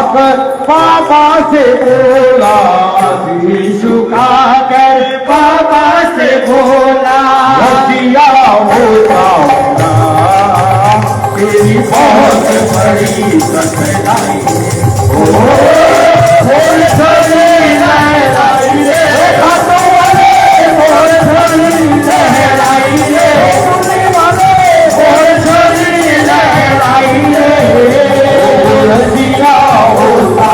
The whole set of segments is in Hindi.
झुकाकर बाबा से बोला, शीश झुकाकर बाबा से बोला, दिया होता तेरी बहुत बड़ी कठिनाई, बोल छड़ी लहराई रे, हाथों वाले बोल छड़ी लहराई रे, सुनने वाले बोल छड़ी लहराई रे, बोल दिया होता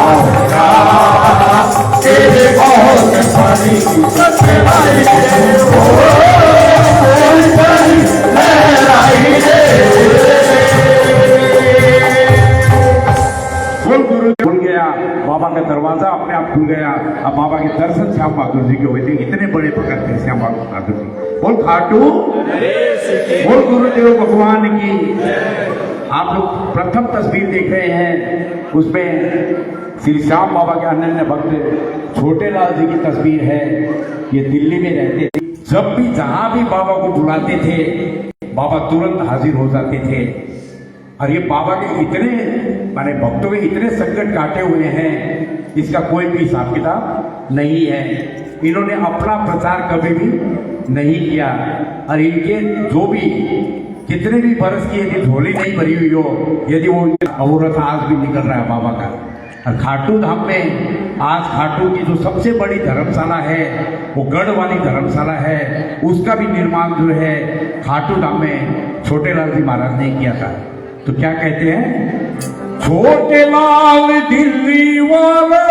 तेरे बहुत बड़ी कठिनाई रे, बोल छड़ी लहराई रे। खुल गया बाबा का दरवाजा, अपने आप खुल गया। अब बाबा के दर्शन श्याम बहादुर जी के हुए थे। इतने बड़े भगत थे श्याम बहादुर जी। बोल खाटू, बोल गुरुदेव भगवान की। आप लोग प्रथम तस्वीर देख रहे हैं, उसमें श्री श्याम बाबा के अनन्य भक्त छोटे लाल जी की तस्वीर है। ये दिल्ली में रहते थे। जब भी जहां भी बाबा को बुलाते थे, बाबा तुरंत हाजिर हो जाते थे। और ये बाबा के इतने माने भक्तों के इतने संकट काटे हुए हैं, इसका कोई भी हिसाब किताब नहीं है। इन्होंने अपना प्रचार कभी भी नहीं किया। और इनके जो भी कितने भी बरस की यदि झोली नहीं भरी हुई हो, यदि वो औरत आज भी निकल रहा है बाबा का। और खाटू धाम में आज खाटू की जो सबसे बड़ी धर्मशाला है, वो गढ़ वाली धर्मशाला है, उसका भी निर्माण जो है खाटू धाम में छोटे लाल जी महाराज ने किया था। तो क्या कहते हैं, छोटे लाल दिल्ली वाला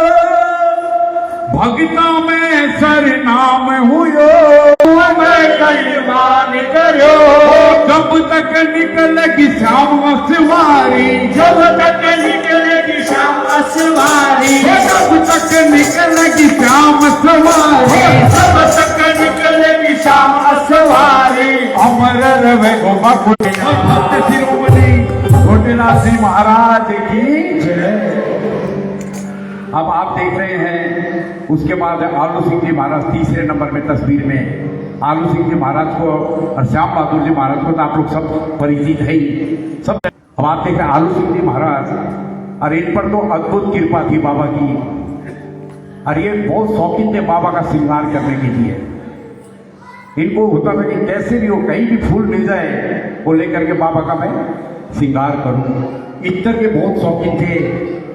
भगता में सरनाम हुयो, मैं कल्याण करो, जब तक निकलेगी श्याम सवारी, जब तक निकलेगी श्याम सवारी, जब तक निकलेगी श्याम सवारी, जब तक निकलेगी श्याम सवारी, अमर रवे गोपा भक्त शिरोमणि छोटे लाल जी महाराज की जय। अब आप देख रहे हैं, उसके बाद आलू सिंह जी महाराज तीसरे नंबर में तस्वीर में। आलू सिंह जी महाराज को और श्याम बहादुर जी महाराज को तो आप लोग सब परिचित है ही सब। अब आप देख रहे हैं आलू सिंह जी महाराज, और इन पर तो अद्भुत कृपा थी बाबा की। और ये बहुत शौकीन थे बाबा का श्रृंगार करने के लिए। इनको होता था कि कैसे भी हो, कहीं भी फूल मिल जाए वो लेकर के बाबा का मैं श्रृंगार करूं। इतर के बहुत शौकीन थे।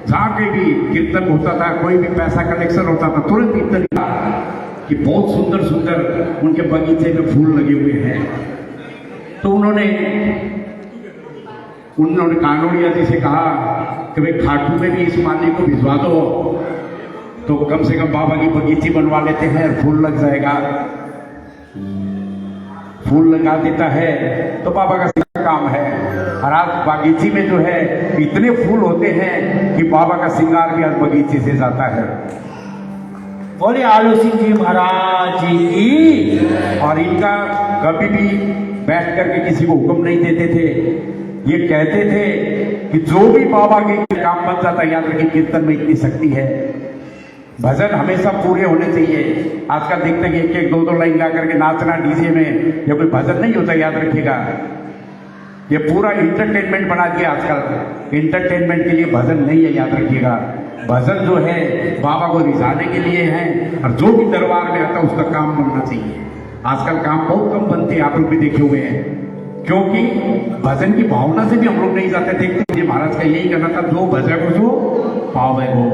जहाँ के भी कीर्तन होता था, कोई भी पैसा कलेक्शन होता था, तुरंत इतर कि बहुत सुंदर सुंदर उनके बगीचे में फूल लगे हुए हैं। तो उन्होंने कानोड़िया जी से कहा कि भाई खाटू में भी इस माली को भिजवा दो, तो कम से कम बाबा की बगीची बनवा लेते हैं, फूल लग जाएगा। फूल लगा देता है तो बाबा का काम है। और आज बागीची में जो है इतने फूल होते हैं कि बाबा का श्रृंगार भी आज बगीचे से जाता है। बोले आलू सिंह जी महाराज की। और इनका कभी भी बैठ करके किसी को हुक्म नहीं देते थे। ये कहते थे कि जो भी बाबा के काम बन जाता है, याद रखिए कीर्तन में इतनी शक्ति है। भजन हमेशा पूरे होने चाहिए। आजकल देखते हैं कि एक दो दो लाइन गा करके नाचना डीजे में, ये कोई भजन नहीं होता, याद रखिएगा। ये पूरा इंटरटेनमेंट बना दिया आजकल। इंटरटेनमेंट के लिए भजन नहीं है, याद रखिएगा। भजन जो है बाबा को रिझाने के लिए है, और जो भी दरबार में आता है उसका काम बनना चाहिए। आजकल काम बहुत कम बनते हैं, आप लोग भी देखे हुए हैं, क्योंकि भजन की भावना से भी हम लोग नहीं जाते। देखते महाराज का यही कहना था, जो भजन को जो पावे हो।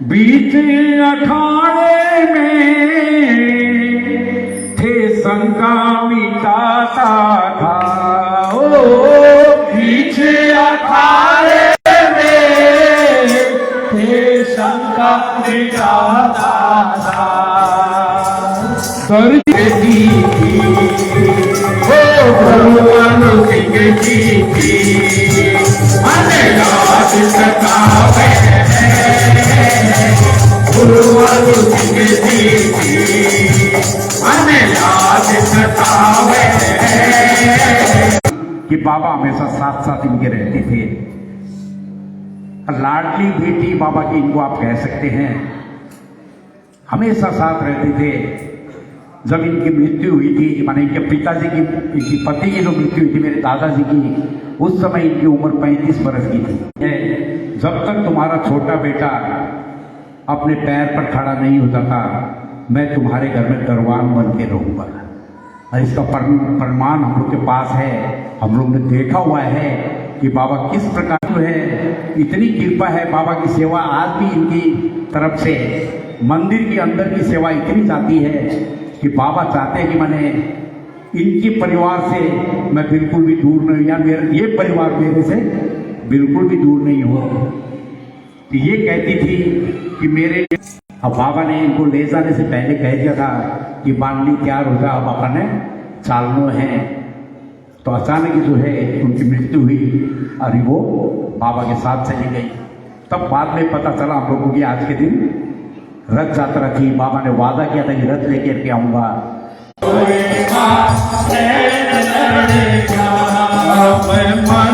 बीच अखाड़े में थे शंका मिटाता था, ओ बीच अखाड़े में थे शंका मिटाता था। सर जी ओ भगवान सिंह जी की अने याद सतावे, भगवान सिंह जी की अने याद सतावे। कि बाबा हमेशा साथ साथ इनके रहते थे। लाडली बेटी बाबा की इनको आप कह सकते हैं, हमेशा साथ रहते थे। जब इनकी मृत्यु हुई थी, माने इनके पिताजी की, इनकी पति की जो मृत्यु हुई थी मेरे दादाजी की, उस समय इनकी उम्र 35 बरस की थी। जब तक तुम्हारा छोटा बेटा अपने पैर पर खड़ा नहीं होता था, मैं तुम्हारे घर में दरबान बन के रहूँगा। और इसका प्रमाण हम लोग के पास है। हम लोग ने देखा हुआ है कि बाबा किस प्रकार जो है, इतनी कृपा है बाबा की सेवा आज भी इनकी तरफ से मंदिर के अंदर की सेवा इतनी जाती है कि बाबा चाहते हैं कि मैंने इनके परिवार से मैं बिल्कुल भी दूर नहीं, या मेरे ये परिवार मेरे से बिल्कुल भी दूर नहीं हो। तो ये कहती थी कि मेरे, अब बाबा ने इनको ले जाने से पहले कह दिया था कि बांधनी तैयार हो जा, अब अपने चालनो है। तो अचानक जो है उनकी मृत्यु हुई और वो बाबा के साथ चली गई। तब बाद में पता चला हम लोगों की आज के दिन रथ यात्रा थी। बाबा ने वादा किया था कि रथ लेकर के आऊँगा। मैं